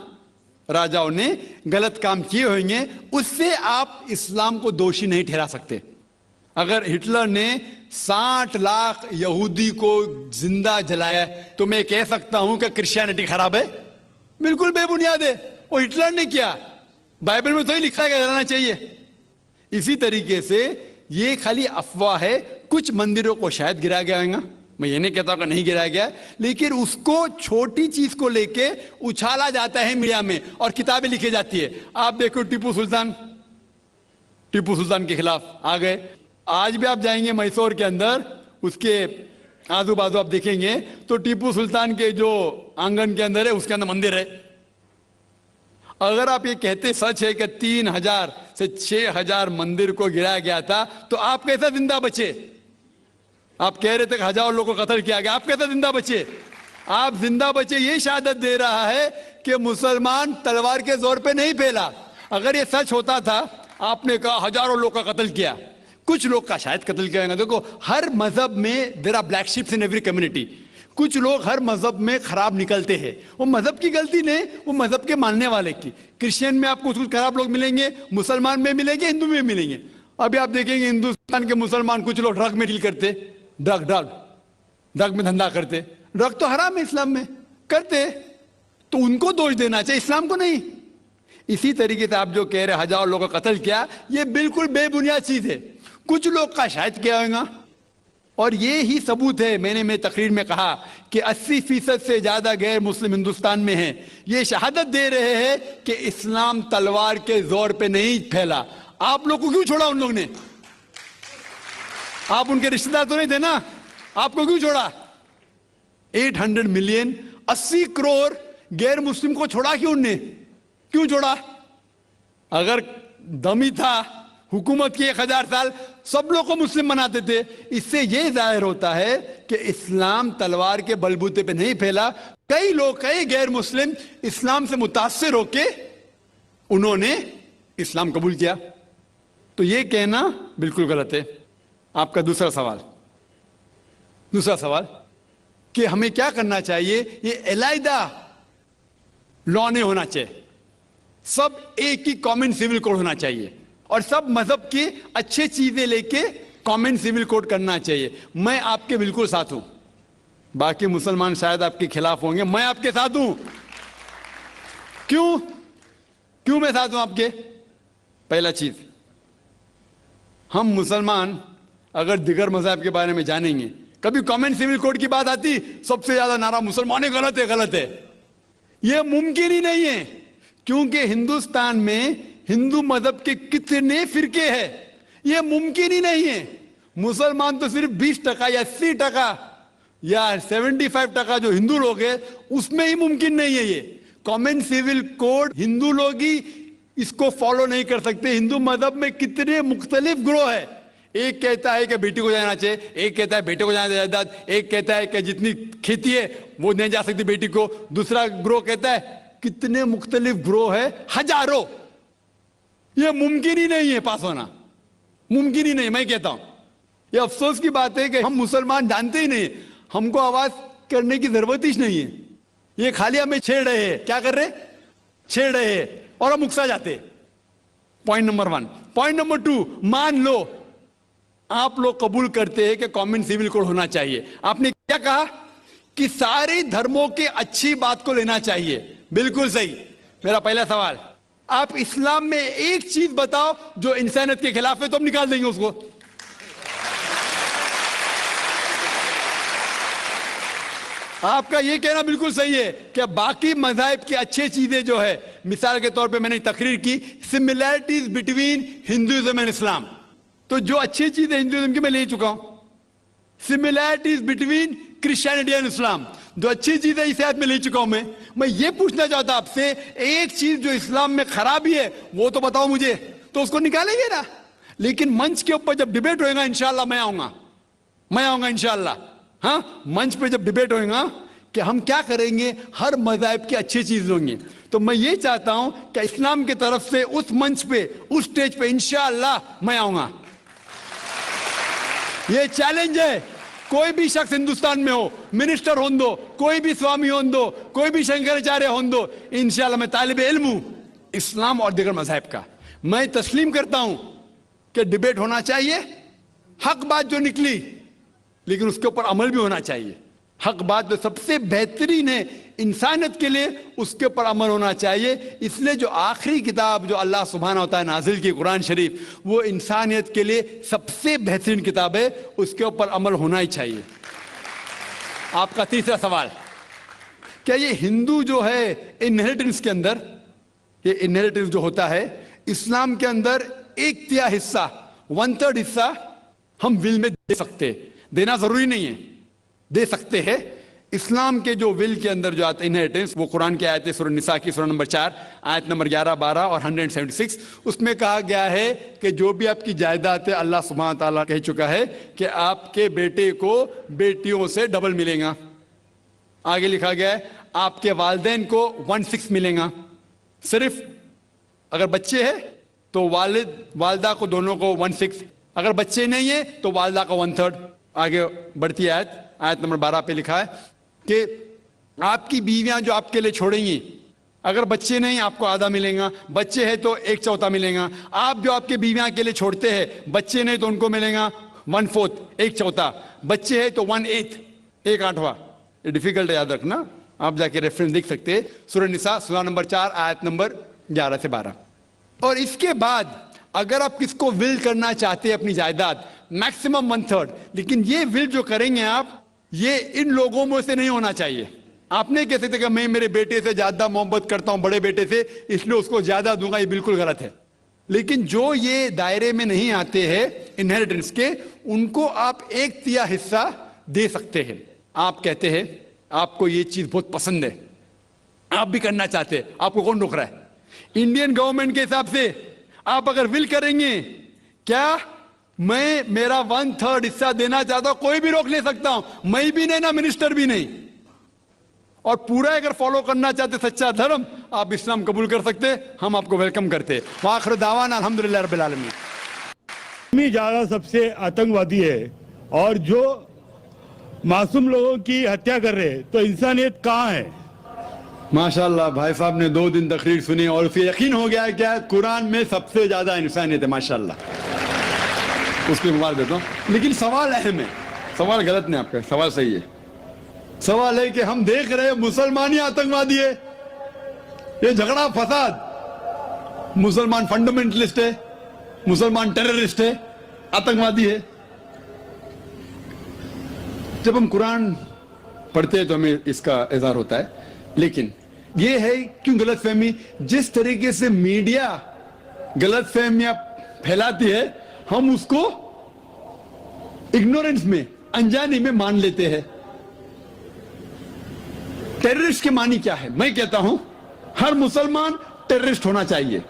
राजाओं ने गलत काम किए होंगे, उससे आप इस्लाम को दोषी नहीं ठहरा सकते। अगर हिटलर ने 60 लाख यहूदी को जिंदा जलाया तो मैं कह सकता हूं कि क्रिश्चियनिटी खराब है? बिल्कुल बेबुनियाद है। वो हिटलर ने किया, बाइबल में तो ही लिखा है कि जलाना चाहिए। इसी तरीके से ये खाली अफवाह है। कुछ मंदिरों को शायद गिराया गया होगा, मैं ये नहीं कहता कि नहीं गिराया गया, लेकिन उसको छोटी चीज को लेके उछाला जाता है मीडिया में और किताबें लिखी जाती है। आप देखो टीपू सुल्तान के खिलाफ आ गए। आज भी आप जाएंगे मैसूर के अंदर, उसके आजू बाजू आप देखेंगे तो टीपू सुल्तान के जो आंगन के अंदर है उसके अंदर मंदिर है। अगर आप ये कहते सच है कि 3000 से 6000 मंदिर को गिराया गया था, तो आप कैसे जिंदा बचे? आप कह रहे थे कि 1000 लोगों को कत्ल किया गया, आप कैसे जिंदा बचे? आप जिंदा बचे ये शहादत दे रहा है कि मुसलमान तलवार के जोर पे नहीं फैला। अगर ये सच होता था, आपने कहा हजारों लोग का कत्ल किया, कुछ लोग का शायद कत्ल किया। देखो हर मजहब में there are black ships in every community. कुछ लोग हर मजहब में खराब निकलते हैं, वो मजहब की गलती नहीं, वो मजहब के मानने वाले की। क्रिश्चियन में आपको कुछ खराब लोग मिलेंगे, मुसलमान में मिलेंगे, हिंदू में मिलेंगे। अभी आप देखेंगे हिंदुस्तान के मुसलमान कुछ लोग ड्रग में डील करते, ड्रग में धंधा करते। ड्रग तो हराम है इस्लाम में, करते तो उनको दोष देना चाहिए, इस्लाम को नहीं। इसी तरीके से आप जो कह रहे 1000 लोगों का कत्ल किया, ये बिल्कुल बेबुनियाद चीज है। कुछ लोग का शायद किया होगा, और ये ही सबूत है। मैंने मेरी तकरीर में कहा कि 80% से ज्यादा गैर मुस्लिम हिंदुस्तान में हैं। ये शहादत दे रहे हैं कि इस्लाम तलवार के जोर पे नहीं फैला। आप लोग को क्यों छोड़ा उन लोग ने? आप उनके रिश्तेदार तो नहीं थे ना, आपको क्यों छोड़ा? 800 मिलियन 80 करोड़ गैर मुस्लिम को छोड़ा क्यों उनने? क्यों छोड़ा? अगर दमी था हुकूमत की 1000 साल, सब लोग को मुस्लिम बनाते थे। इससे यह जाहिर होता है कि इस्लाम तलवार के बलबूते पे नहीं फैला। कई लोग, कई गैर मुस्लिम इस्लाम से मुतासिर होके उन्होंने इस्लाम कबूल किया। तो यह कहना बिल्कुल गलत है। आपका दूसरा सवाल कि हमें क्या करना चाहिए? ये अलहदा लॉ नहीं होना चाहिए, सब एक ही कॉमन सिविल कोड होना चाहिए और सब मजहब की अच्छी चीजें लेके कॉमन सिविल कोड करना चाहिए। मैं आपके बिल्कुल साथ हूं, बाकी मुसलमान शायद आपके खिलाफ होंगे, मैं आपके साथ हूं। क्यों मैं साथ हूं आपके? पहला चीज, हम मुसलमान अगर दिगर मजहब के बारे में जानेंगे, कभी कॉमन सिविल कोड की बात आती, सबसे ज्यादा नारा मुसलमान गलत है। यह मुमकिन ही नहीं है, क्योंकि हिंदुस्तान में हिंदू मजहब के कितने फिरके हैं, यह मुमकिन ही नहीं है। मुसलमान तो सिर्फ 20% या 80% या 75% जो हिंदू लोग हैं उसमें ही मुमकिन नहीं है। ये कॉमन सिविल कोड हिंदू लोग ही इसको फॉलो नहीं कर सकते। हिंदू मजहब में कितने मुख्तलिफ ग्रोह है। एक कहता है कि बेटी को जाना चाहिए, एक कहता है बेटे को जाना जायदाद, एक कहता है कि जितनी खेती है वो नहीं जा सकती बेटी को, दूसरा ग्रोह कहता है, कितने मुख्तलिफ ग्रोह है, हजारों। यह मुमकिन ही नहीं है पास होना, मुमकिन ही नहीं। मैं कहता हूं यह अफसोस की बात है कि हम मुसलमान जानते ही नहीं, हमको आवाज करने की जरूरत ही नहीं है। ये खाली हमें छेड़ रहे हैं। क्या कर रहे? छेड़ रहे हैं और हम उकसा जाते। Point number 1। पॉइंट नंबर 2, मान लो आप लोग कबूल करते हैं कि कॉमन सिविल कोड होना चाहिए। आपने क्या कहा कि सारे धर्मों के अच्छी बात को लेना चाहिए। बिल्कुल सही। मेरा पहला सवाल, आप इस्लाम में एक चीज बताओ जो इंसानियत के खिलाफ है, तो हम निकाल देंगे उसको। आपका यह कहना बिल्कुल सही है कि बाकी मज़ाहिब की अच्छी चीजें जो है, मिसाल के तौर पे मैंने तकरीर की similarities between Hinduism and Islam, तो जो अच्छी चीजें हिंदुइज्म की मैं ले चुका हूं। Similarities between Christianity and Islam, जो अच्छी चीजें इस आयत में ले चुका हूं। मैं ये पूछना चाहता आपसे, एक चीज जो इस्लाम में खराबी है वो तो बताओ मुझे, तो उसको निकालेंगे ना। लेकिन मंच के ऊपर जब डिबेट होएगा इंशाल्लाह मैं आऊंगा इंशाल्लाह। हाँ, मंच पे जब डिबेट होएगा कि हम क्या करेंगे, हर मज़ाहिब की अच्छी चीज होंगी। तो मैं ये चाहता हूं कि इस्लाम की तरफ से उस मंच पे, उस स्टेज पे इंशाल्लाह मैं आऊंगा। ये चैलेंज है। कोई भी शख्स हिंदुस्तान में हो, मिनिस्टर हों दो, कोई भी स्वामी हों दो, कोई भी शंकराचार्य हों दो, इंशाल्लाह मैं तालिब इल्म हूं इस्लाम और दीगर मज़ाहिब का। मैं तस्लीम करता हूं कि डिबेट होना चाहिए, हक बात जो निकली, लेकिन उसके ऊपर अमल भी होना चाहिए। हक बात जो सबसे बेहतरीन है इंसानियत के लिए, उसके ऊपर अमल होना चाहिए। इसलिए जो आखिरी किताब जो अल्लाह सुब्हानहू व तआला नाजिल की कुरान शरीफ, वो इंसानियत के लिए सबसे बेहतरीन किताब है, उसके ऊपर अमल होना ही चाहिए। आपका तीसरा सवाल, क्या ये हिंदू जो है इनहेरिटेंस के अंदर, ये इनहेरिटेंस जो होता है इस्लाम के अंदर 1/3 हिस्सा, 1/3 हिस्सा हम विल में दे सकते, देना जरूरी नहीं है, दे सकते हैं। इस्लाम के जो विल के अंदर जो आता है इनहेरिटेंस, वो कुरान की आयत है सूरह निसा की सूरह नंबर 4 आयत नंबर 11, 12 और 176। उसमें कहा गया है कि जो भी आपकी जायदाद है, अल्लाह सुब्हानहू व तआला कह चुका है कि आपके बेटे को बेटियों से डबल मिलेगा। आगे लिखा गया है आपके वालिदैन को 1/6 मिलेगा। सिर्फ अगर बच्चे हैं तो वालिद वालदा को दोनों को 1/6, अगर बच्चे नहीं है तो वालदा का 1/3। आगे बढ़ती आयत नंबर 12 पे लिखा है कि आपकी बीवियां जो आपके लिए छोड़ेंगी, अगर बच्चे नहीं आपको आधा मिलेगा, बच्चे हैं तो 1/4 मिलेगा। आप जो आपके बीवियां के लिए छोड़ते हैं, बच्चे नहीं तो उनको मिलेगा 1/4, 1/4, बच्चे हैं तो 1/8, 1/8। ये डिफिकल्ट है, याद रखना। आप जाके रेफरेंस देख सकते हैं, सूरह निसा सूरह नंबर 4 आयत नंबर 11 से 12। और इसके बाद अगर आप किसको विल करना चाहते हैं अपनी जायदाद, मैक्सिमम 1/3, लेकिन ये विल जो करेंगे आप, ये इन लोगों में से नहीं होना चाहिए। आप नहीं कह सकते कि मैं मेरे बेटे से ज्यादा मोहब्बत करता हूं, बड़े बेटे से, इसलिए उसको ज्यादा दूंगा, ये बिल्कुल गलत है। लेकिन जो ये दायरे में नहीं आते हैं इनहेरिटेंस के, उनको आप 1/3 हिस्सा दे सकते हैं। आप कहते हैं आपको ये चीज बहुत पसंद है, आप भी करना चाहते हैं, आपको कौन रोक रहा है? इंडियन गवर्नमेंट के हिसाब से आप अगर विल करेंगे, क्या मैं मेरा 1/3 हिस्सा देना चाहता हूं, कोई भी रोक ले सकता हूं, मैं भी नहीं ना मिनिस्टर भी नहीं। और पूरा अगर फॉलो करना चाहते सच्चा धर्म, आप इस्लाम कबूल कर सकते, हम आपको वेलकम करते। वाखिर दावाना अल्हम्दुलिल्लाह रब्बिल आलमीन। ज्यादा सबसे आतंकवादी है और जो मासूम लोगों की हत्या कर रहे हैं, तो इंसानियत कहाँ है? माशाल्लाह भाई साहब ने 2 दिन तकरीर सुनी और उसे यकीन हो गया है क्या कुरान में सबसे ज्यादा इंसानियत है। माशाल्लाह, उसकी मुबारक देता हूं। लेकिन सवाल अहम है, सवाल गलत नहीं, आपका सवाल सही है। सवाल है कि हम देख रहे हैं मुसलमान ही आतंकवादी है, ये झगड़ा फसाद, मुसलमान फंडामेंटलिस्ट है, मुसलमान टेररिस्ट है, आतंकवादी है। जब हम कुरान पढ़ते हैं तो हमें इसका इज़हार होता है, लेकिन ये है क्यों गलतफहमी, जिस तरीके से मीडिया गलतफहमियां फैलाती है हम उसको इग्नोरेंस में, अनजाने में मान लेते हैं। टेररिस्ट के मानी क्या है? मैं कहता हूं हर मुसलमान टेररिस्ट होना चाहिए,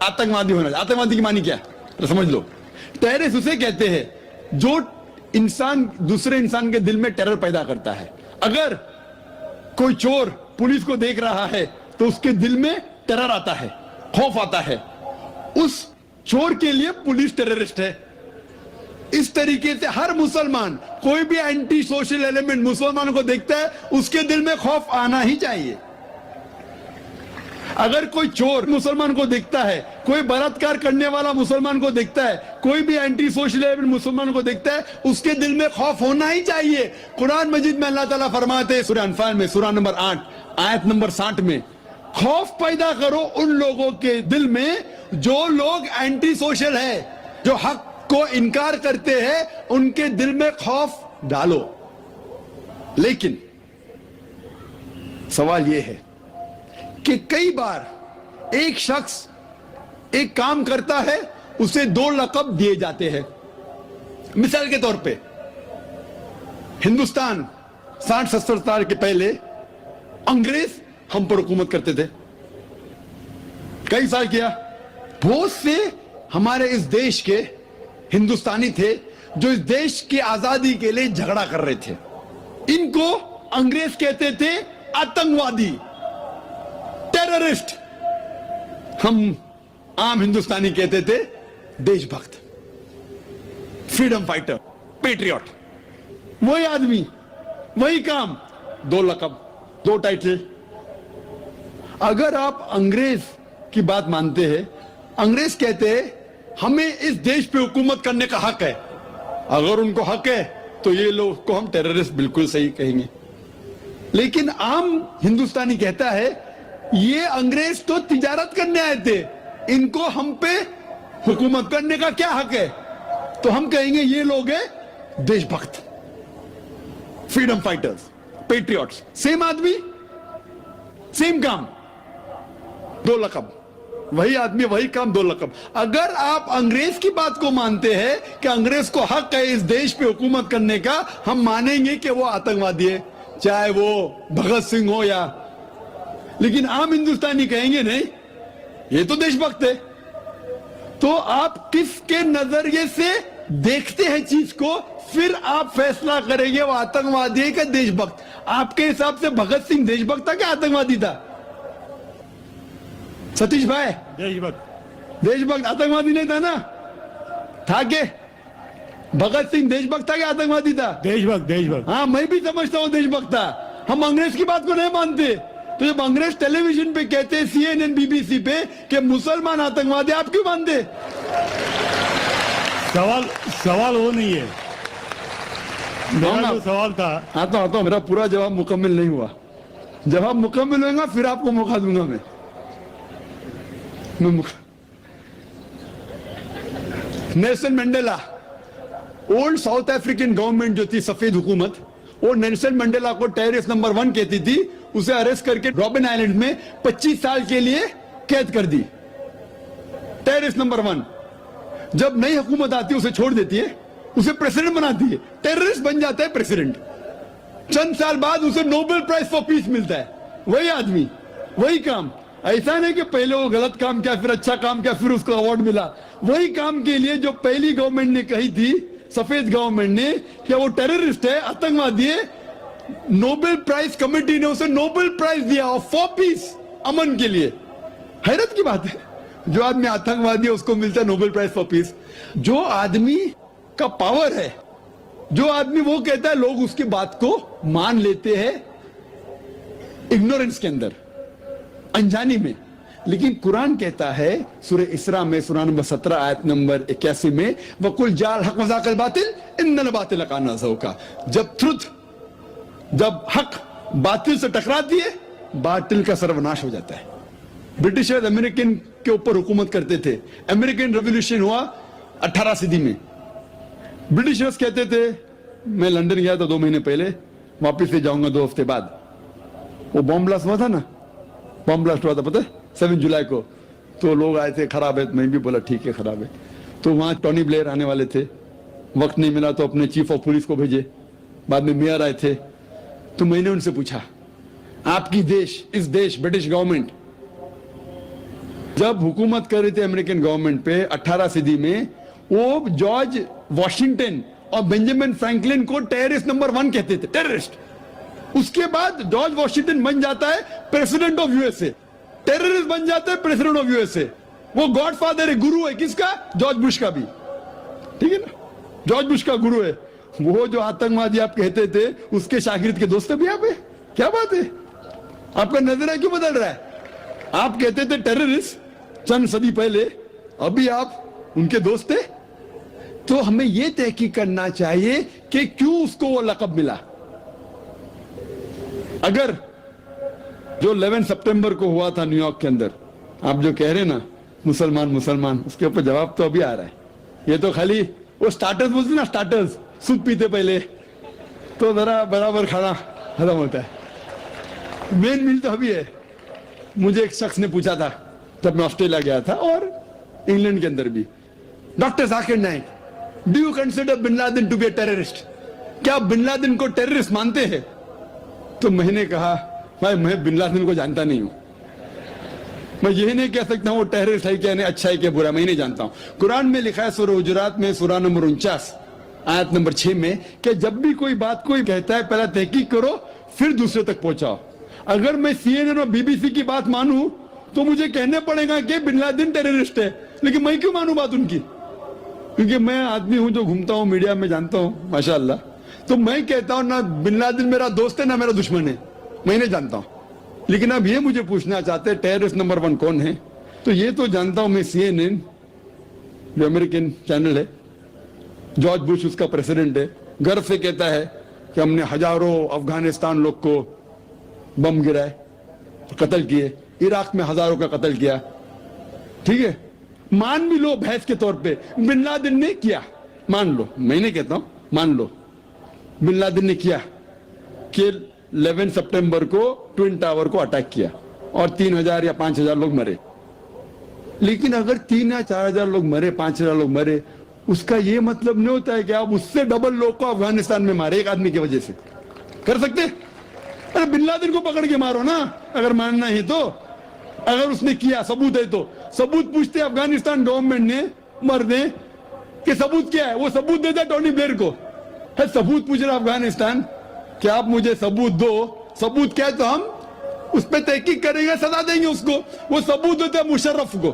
आतंकवादी होना चाहिए। आतंकवादी की मानी क्या है तो समझ लो। टेररिस्ट उसे कहते हैं जो इंसान दूसरे इंसान के दिल में टेरर पैदा करता है। अगर कोई चोर पुलिस को देख रहा है तो उसके दिल में टेरर आता है, खौफ आता है, उस चोर के लिए पुलिस टेररिस्ट है। इस तरीके से हर मुसलमान, कोई भी एंटी सोशल एलिमेंट मुसलमानों को देखता है उसके दिल में खौफ आना ही चाहिए। अगर कोई चोर मुसलमान को देखता है, कोई बलात्कार करने वाला मुसलमान को देखता है, कोई भी एंटी सोशल एलिमेंट मुसलमान को देखता है, उसके दिल में खौफ होना ही चाहिए। कुरान मजीद में अल्लाह ताला फरमाते हैं सूरह अनफाल में सूरह नंबर 8 आयत नंबर 60 में, खौफ पैदा करो उन लोगों के दिल में जो लोग एंटी सोशल है, जो हक को इनकार करते हैं, उनके दिल में खौफ डालो। लेकिन सवाल यह है कि कई बार एक शख्स एक काम करता है, उसे 2 लक़ब दिए जाते हैं। मिसाल के तौर पे हिंदुस्तान 60-70 साल के पहले अंग्रेज हम पर हुकूमत करते थे, कई साल किया। बहुत से हमारे इस देश के हिंदुस्तानी थे जो इस देश की आजादी के लिए झगड़ा कर रहे थे। इनको अंग्रेज कहते थे आतंकवादी, टेररिस्ट। हम आम हिंदुस्तानी कहते थे देशभक्त, फ्रीडम फाइटर, पेट्रियट। वही आदमी, वही काम, 2 लक़ब, 2 टाइटल। अगर आप अंग्रेज की बात मानते हैं, अंग्रेज कहते हैं हमें इस देश पे हुकूमत करने का हक है। अगर उनको हक है तो ये लोग को हम टेररिस्ट बिल्कुल सही कहेंगे। लेकिन आम हिंदुस्तानी कहता है ये अंग्रेज तो तिजारत करने आए थे, इनको हम पे हुकूमत करने का क्या हक है? तो हम कहेंगे ये लोग हैं देशभक्त, फ्रीडम फाइटर्स, पेट्रियट्स। सेम आदमी, सेम काम, 2 लक़ब। वही आदमी, वही काम, 2 लक़ब। अगर आप अंग्रेज की बात को मानते हैं कि अंग्रेज को हक है इस देश पे हुकूमत करने का, हम मानेंगे कि वो आतंकवादी है, चाहे वो भगत सिंह हो या। लेकिन आम हिंदुस्तानी कहेंगे नहीं, ये तो देशभक्त है। तो आप किसके नजरिए से देखते हैं चीज को, फिर आप फैसला करेंगे वो आतंकवादी है कि देशभक्त। आपके हिसाब से भगत सिंह देशभक्त था क्या आतंकवादी था? सतीश भाई, देशभक्त आतंकवादी नहीं था ना? था के भगत सिंह देशभक्त था क्या आतंकवादी था? देशभक्त। हाँ, मैं भी समझता हूँ देशभक्त था। हम अंग्रेज की बात को नहीं मानते। तो जब अंग्रेज टेलीविजन पे कहते हैं, CNN BBC पे, कि मुसलमान आतंकवादी, आप क्यों मानते? सवाल वो नहीं है। मेरा जो सवाल था, आता हूं, मेरा पूरा जवाब मुकम्मल नहीं हुआ। जवाब मुकम्मल होगा फिर आपको मौका दूंगा मैं। Nelson Mandela, old south African government जो थी, सफेद हुकूमत, वो नेल्सन मंडेला को टेररिस्ट नंबर 1 कहती थी। उसे अरेस्ट करके रॉबिन आइलैंड में 25 साल के लिए कैद कर दी। Terrorist number 1। जब नई हुकूमत आती है उसे छोड़ देती है, उसे प्रेसिडेंट बनाती है, टेररिस्ट बन जाता है प्रेसिडेंट। चंद साल बाद उसे नोबेल प्राइज फॉर पीस मिलता है। वही आदमी, वही काम। ऐसा नहीं कि पहले वो गलत काम किया, फिर अच्छा काम किया, फिर उसको अवार्ड मिला। वही काम के लिए जो पहली गवर्नमेंट ने कही थी, सफेद गवर्नमेंट ने, कि वो टेररिस्ट है, आतंकवादी है, नोबेल प्राइज कमेटी ने उसे नोबेल प्राइज दिया फॉर पीस, अमन के लिए। हैरत की बात है, जो आदमी आतंकवादी है उसको मिलता है नोबेल प्राइज फॉर पीस। जो आदमी का पावर है, जो आदमी वो कहता है, लोग उसकी बात को मान लेते हैं इग्नोरेंस के अंदर, अनजानी में। लेकिन कुरान कहता है सूरह इसरा में सूरह नंबर 17 आयत नंबर 81 में, वकुल जाल हक मज़ाक़ल बातिल इन्नल बातिल काना ज़हूक़ा। जब हक बातिल से टकराती है, बातिल का सर्वनाश हो जाता है। ब्रिटिशर्स अमेरिकन के ऊपर हुकूमत करते थे। अमेरिकन रेवोल्यूशन हुआ 18 सदी में। ब्रिटिशर्स कहते थे, मैं लंदन गया था 2 महीने पहले, वापिस से जाऊंगा 2 हफ्ते बाद। वो बॉम्ब ब्लास्ट हुआ था ना, बम ब्लास्ट हुआ था पता है 7 जुलाई को, तो लोग आए थे खराब है, मैं भी बोला ठीक है खराब है। तो वहां टोनी ब्लेयर आने वाले थे, वक्त नहीं मिला तो अपने चीफ ऑफ पुलिस को भेजे, बाद में मेयर आए थे। तो मैंने उनसे पूछा आपकी देश, इस देश ब्रिटिश गवर्नमेंट जब हुकूमत कर रही थी अमेरिकन गवर्नमेंट पे 18 सदी में, वो जॉर्ज वॉशिंगटन और बेंजामिन फ्रैंकलिन को टेररिस्ट नंबर 1 कहते थे, टेररिस्ट। उसके बाद जॉर्ज वॉशिंगटन बन जाता है प्रेसिडेंट ऑफ यूएसए, टेररिस्ट बन जाता है प्रेसिडेंट ऑफ यूएसए। वो गॉडफादर है, गुरु है किसका? जॉर्ज बुश का भी, ठीक है ना, जॉर्ज बुश का गुरु है। वो जो आतंकवादी आप कहते थे उसके शागिर्द के दोस्त भी आप है, क्या बात है? आपका नजरिया क्यों बदल रहा है? आप कहते थे टेररिस्ट चंद सदी पहले, अभी आप उनके दोस्त थे। तो हमें यह तहकीक करना चाहिए कि क्यों उसको वो लक़ब मिला। अगर जो 11 सितंबर को हुआ था न्यूयॉर्क के अंदर, आप जो कह रहे ना मुसलमान मुसलमान, उसके ऊपर जवाब तो अभी आ रहा है। ये तो खाली वो स्टार्टर्स बोलते ना, स्टार्टर्स, सूप पीते पहले तो जरा बराबर खाना खत्म होता है। मेन मील तो अभी है। मुझे एक शख्स ने पूछा था जब मैं ऑस्ट्रेलिया गया था और इंग्लैंड के अंदर भी, doctor Zakir Naik, do you consider Bin Laden to be a terrorist? क्या आप बिन लादेन को टेररिस्ट मानते हैं? तो मैंने कहा भाई मैं बिन लादेन को जानता नहीं हूं, मैं यही नहीं कह सकता हूं वो टेररिस्ट है क्या, नहीं अच्छा है क्या बुरा, मैं नहीं जानता हूं। कुरान में लिखा है सूरह हुजुरात में सूरह नंबर 49 आयत नंबर 6 में कि जब भी कोई बात कोई कहता है पहले तहकीक करो फिर दूसरे तक पहुंचाओ। अगर मैं CNN और BBC की बात मानूं तो मुझे कहने पड़ेगा कि बिन लादेन टेररिस्ट है, लेकिन मैं क्यों मानूं बात उनकी? क्योंकि मैं आदमी हूं जो घूमता हूं मीडिया में, जानता हूं माशाअल्लाह। तो मैं कहता हूं ना बिन लादेन मेरा दोस्त है ना मेरा दुश्मन है, मैं नहीं जानता हूं। लेकिन अब ये मुझे पूछना चाहते हैं टेररिस्ट नंबर 1 कौन है, तो ये तो जानता हूं मैं, CNN जो अमेरिकन चैनल है, जॉर्ज बुश उसका प्रेसिडेंट है, गर्व से कहता है कि हमने हजारों अफगानिस्तान लोग को बम गिराए, कत्ल किए, इराक में हजारों का कत्ल किया, ठीक है। मान भी लो बहस के तौर पे बिन लादेन ने किया, मान लो, मैं नहीं कहता हूं, मान लो बिन लादेन ने किया कि 11 सितंबर को ट्विन टावर को अटैक किया और 3000 या 5000 लोग मरे। लेकिन अगर 3 या 4000 लोग मरे, 5000 लोग मरे, उसका यह मतलब नहीं होता है कि आप उससे डबल लोग को अफगानिस्तान में मारे एक आदमी की वजह से। कर सकते? अरे बिन लादेन को पकड़ के मारो ना, अगर मानना है तो। अगर उसने किया, सबूत है तो सबूत पूछते अफगानिस्तान गवर्नमेंट ने, मर दे कि सबूत क्या है, वो सबूत देता टोनी ब्लेयर को। है सबूत पूछ रहा अफगानिस्तान कि आप मुझे सबूत दो, सबूत क्या है तो हम उस पर तहकीक करेंगे, सजा देंगे उसको। वो सबूत देता मुशर्रफ को,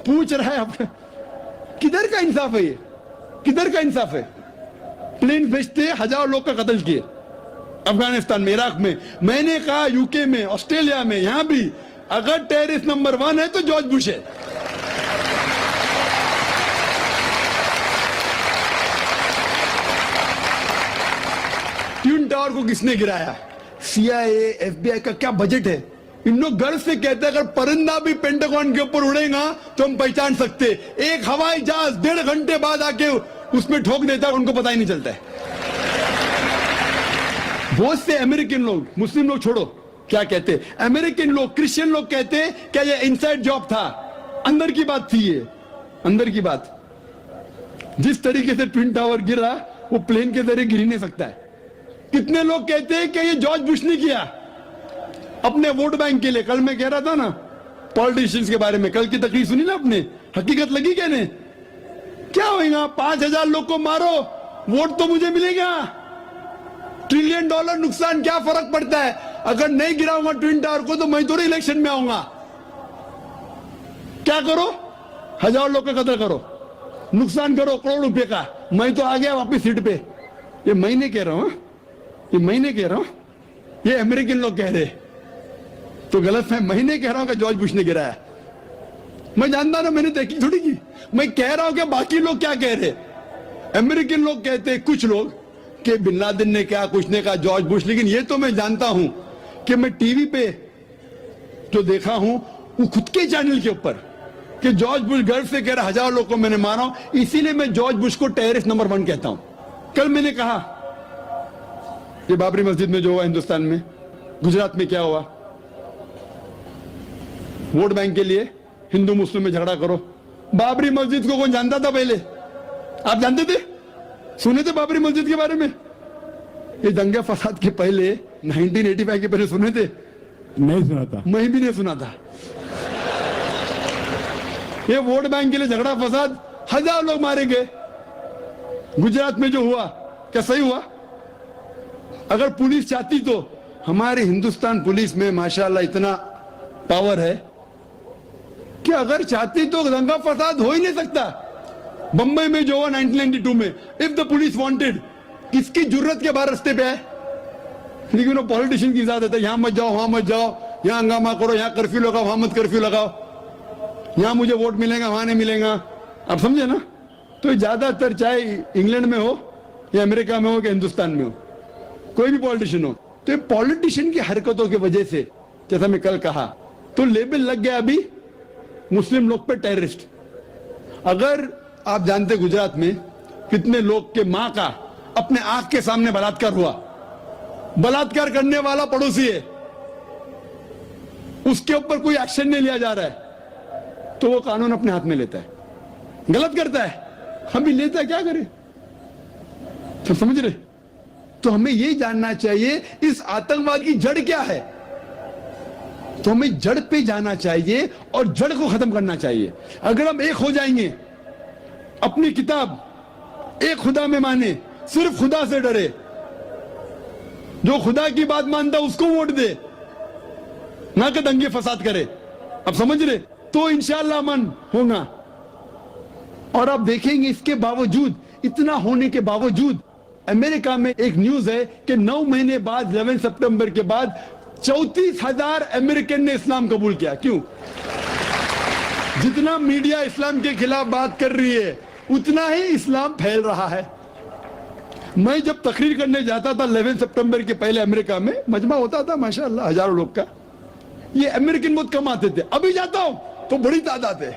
पूछ रहा है। किधर का इंसाफ है ये? किधर का इंसाफ है? प्लेन भेजते हजारों लोग का कत्ल किए अफगानिस्तान में, इराक में। मैंने कहा यूके में, ऑस्ट्रेलिया में, यहां भी अगर टेररिस्ट नंबर 1 है तो जॉर्ज बुश है। ट्विन टावर को किसने गिराया? CIA, FBI का क्या बजट है? इन लोग गर्व से कहते हैं अगर परिंदा भी पेंटागन के ऊपर उड़ेगा तो हम पहचान सकते। एक हवाई जहाज 1.5 घंटे बाद आके उसमें ठोक देता है, उनको पता ही नहीं चलता है। बहुत से अमेरिकन लोग, मुस्लिम लोग छोड़ो, क्या कहते हैं अमेरिकन लोग, क्रिश्चियन लोग कहते हैं क्या ये इनसाइड जॉब था, अंदर की बात थी, ये अंदर की बात। जिस तरीके से ट्विन टावर गिरा वो प्लेन के जरिए गिर ही नहीं सकता है। कितने लोग कहते हैं कि ये जॉर्ज बुश ने किया अपने वोट बैंक के लिए। कल मैं कह रहा था ना पॉलिटिशियंस के बारे में, कल की तकरीर सुनी ना आपने, हकीकत लगी क्या ने? क्या होगा? 5000 लोग को मारो, वोट तो मुझे मिलेगा। $1 ट्रिलियन नुकसान, क्या फर्क पड़ता है? अगर नहीं गिराऊंगा ट्विन टावर को तो मैं तो इलेक्शन में आऊंगा। क्या करो? हजारों लोग का कत्ल करो, नुकसान करो करोड़ रुपए का, मैं तो आ गया वापस सीट पे। ये मैं नहीं कह रहा हूं, ये मैं नहीं कह रहा हूं, ये अमेरिकन लोग कह रहे, तो गलत है। मैं नहीं कह रहा हूं कि जॉर्ज बुश ने गिराया, मैं जानता ना, मैंने तहकीक थोड़ी की। मैं कह रहा हूं कि बाकी लोग क्या कह रहे। अमेरिकन लोग कहते हैं कुछ लोग कि बिन लादेन ने क्या, कुछ ने कहा जॉर्ज बुश। लेकिन ये तो मैं जानता हूं कि मैं टीवी पे जो देखा हूं वो खुद के चैनल के ऊपर कि जॉर्ज बुश गर्व से कह रहा हजारों लोग को मैंने मारा हूं, इसीलिए मैं जॉर्ज बुश को टेररिस्ट नंबर 1 कहता हूं। कल मैंने कहा ये बाबरी मस्जिद में जो हुआ हिंदुस्तान में, गुजरात में क्या हुआ, वोट बैंक के लिए हिंदू मुस्लिम में झगड़ा करो। बाबरी मस्जिद को कौन जानता था पहले? आप जानते थे? सुने थे बाबरी मस्जिद के बारे में? ये दंगे फसाद के पहले 1985 के पहले सुने थे? नहीं सुना था। मैं भी नहीं सुना था। ये वोट बैंक के लिए झगड़ा फसाद, 1000 लोग मारे गए। गुजरात में जो हुआ क्या सही हुआ? अगर पुलिस चाहती तो, हमारे हिंदुस्तान पुलिस में माशाल्लाह इतना पावर है कि अगर चाहती तो दंगा फसाद हो ही नहीं सकता। बंबई में जो हुआ 1992 में, इफ द पुलिस वांटेड, किसकी जरूरत के बाहर रास्ते पे आए? लेकिन वो पॉलिटिशियन की इजाजत है, यहां मत जाओ वहां मत जाओ, यहां हंगामा करो, यहां कर्फ्यू लगाओ वहां मत कर्फ्यू लगाओ, यहां मुझे वोट मिलेगा वहां नहीं मिलेगा। आप समझे ना? तो ज्यादातर चाहे इंग्लैंड में हो या अमेरिका में हो या हिंदुस्तान में हो, कोई भी पॉलिटिशियन हो, तो पॉलिटिशियन की हरकतों की वजह से, जैसा मैं कल कहा, तो लेबल लग गया अभी मुस्लिम लोग पे टेररिस्ट। अगर आप जानते गुजरात में कितने लोग के मां का अपने आंख के सामने बलात्कार हुआ, बलात्कार करने वाला पड़ोसी है, उसके ऊपर कोई एक्शन नहीं लिया जा रहा है, तो वो कानून अपने हाथ में लेता है, गलत करता है, हम भी लेता है, क्या करें? तो समझ रहे? तो हमें यही जानना चाहिए इस आतंकवाद की जड़ क्या है। तो हमें जड़ पे जाना चाहिए और जड़ को खत्म करना चाहिए। अगर हम एक हो जाएंगे, अपनी किताब एक खुदा में माने, सिर्फ खुदा से डरे, जो खुदा की बात मानता उसको वोट दे, ना कि दंगे फसाद करे, अब समझ रहे? तो इंशाअल्लाह अमन होगा। और आप देखेंगे इसके बावजूद, इतना होने के बावजूद, अमेरिका में एक न्यूज है कि 9 महीने बाद 11 सितंबर के बाद 34,000 अमेरिकन ने इस्लाम कबूल किया। क्यों? जितना मीडिया इस्लाम के खिलाफ बात कर रही है, उतना ही इस्लाम फैल रहा है। मैं जब तकरीर करने जाता था 11 सितंबर के पहले अमेरिका में, मजमा होता था माशाअल्लाह हजारों लोग का, ये अमेरिकन बहुत कम आते थे। अभी जाता हूं तो बड़ी तादाद है।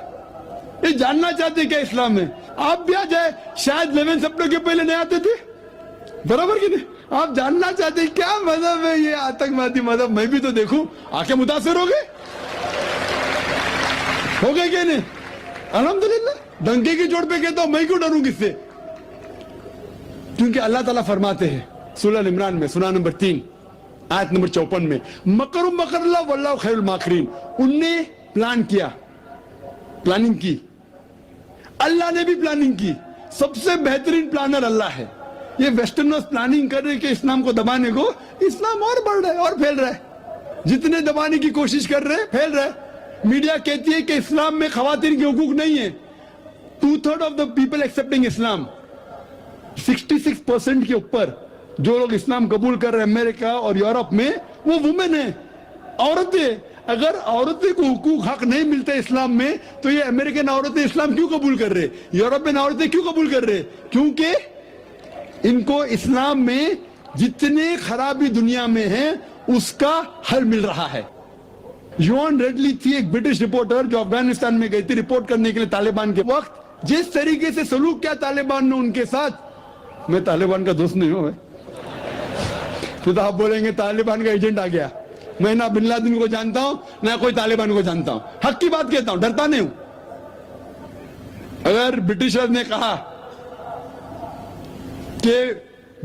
ये जानना चाहते क्या इस्लाम में? आप भी आ जाए, शायद 11 सितंबर के पहले नहीं आते थे, बराबर कि नहीं? आप जानना चाहते क्या मजहब है ये आतंकवादी मजहब, मैं भी तो देखूं, आंखें मुतासिर हो गए क्या नहीं? अल्हम्दुलिल्लाह। दंगे की चोट पे कहता हूं, मैं क्यों डरूं किससे? क्योंकि अल्लाह ताला फरमाते हैं सूरह इमरान में, सूरह नंबर 3 आयत नंबर 54 में, मकरुम मकरल्लाह वल्लाहु खैरुल माकिरीन। उनने प्लान किया, प्लानिंग की, अल्लाह ने भी प्लानिंग की। सबसे बेहतरीन प्लानर अल्लाह है। ये वेस्टर्नर्स प्लानिंग कर रहे कि इस्लाम को दबाने को, इस्लाम और बढ़ रहा है और फैल रहा है। जितने दबाने की कोशिश कर रहे हैं, फैल रहा है। मीडिया कहती है कि इस्लाम में खवातीन के हुकूक नहीं है। 2/3 ऑफ द पीपल एक्सेप्टिंग इस्लाम, 66% के ऊपर जो लोग इस्लाम कबूल कर रहे हैं अमेरिका और यूरोप में, वो वुमेन है, औरतें। अगर औरतें को हुकूक हक नहीं मिलते इस्लाम में, तो ये अमेरिकन औरतें इस्लाम क्यों कबूल कर रहे, यूरोपियन औरतें क्यों कबूल कर रहे? क्योंकि इनको इस्लाम में जितने खराबी दुनिया में है उसका हल मिल रहा है। योन रेडली थी एक ब्रिटिश रिपोर्टर जो अफगानिस्तान में गई थी रिपोर्ट करने के लिए तालिबान के वक्त, जिस तरीके से सलूक किया तालिबान ने उनके साथ। मैं तालिबान का दोस्त नहीं हूं, तो आप बोलेंगे तालिबान का एजेंट आ गया। मैं ना बिन लादेन को जानता हूं ना कोई तालिबान को जानता हूं, हक की बात कहता हूं, डरता नहीं हूं। अगर ब्रिटिशर्स ने कहा कि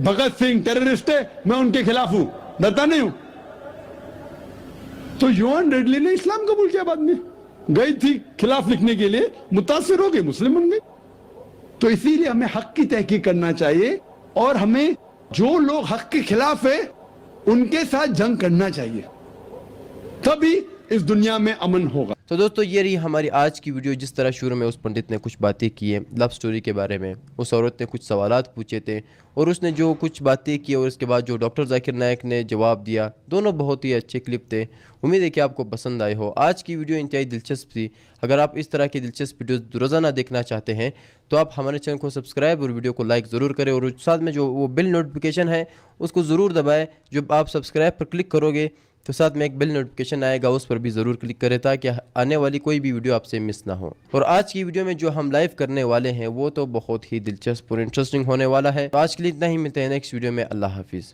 भगत सिंह टेररिस्ट है, मैं उनके खिलाफ हूं, डरता नहीं हूं। तो योन रेडली ने इस्लाम कबूल किया, बाद में गई थी खिलाफ लिखने के लिए, मुतासिर हो गई, मुस्लिम बन गई। तो इसीलिए हमें हक की तहकीक करना चाहिए और हमें जो लोग हक के खिलाफ है उनके साथ जंग करना चाहिए, तभी इस दुनिया में अमन होगा। तो दोस्तों ये रही हमारी आज की वीडियो। जिस तरह शुरू में उस पंडित ने कुछ बातें की है लव स्टोरी के बारे में, उस औरत ने कुछ सवालात पूछे थे और उसने जो कुछ बातें की और उसके बाद जो डॉक्टर जाकिर नायक ने जवाब दिया, दोनों बहुत ही अच्छे क्लिप थे। उम्मीद है कि आपको पसंद आए हो। आज की वीडियो इंतहाई दिलचस्प थी। अगर आप इस तरह की दिलचस्प वीडियो रोज़ाना देखना चाहते हैं तो आप हमारे चैनल को सब्सक्राइब और वीडियो को लाइक ज़रूर करें और साथ में जो वो बिल नोटिफिकेशन है उसको ज़रूर दबाएँ। जब आप सब्सक्राइब पर क्लिक करोगे तो साथ में एक बिल नोटिफिकेशन आएगा, उस पर भी ज़रूर क्लिक करें ताकि आने वाली कोई भी वीडियो आपसे मिस ना हो। और आज की वीडियो में जो हम लाइव करने वाले हैं वो तो बहुत ही दिलचस्प और इंटरेस्टिंग होने वाला है। तो आज के लिए इतना ही, मिलते हैं नेक्स्ट वीडियो में। अल्लाह हाफिज़।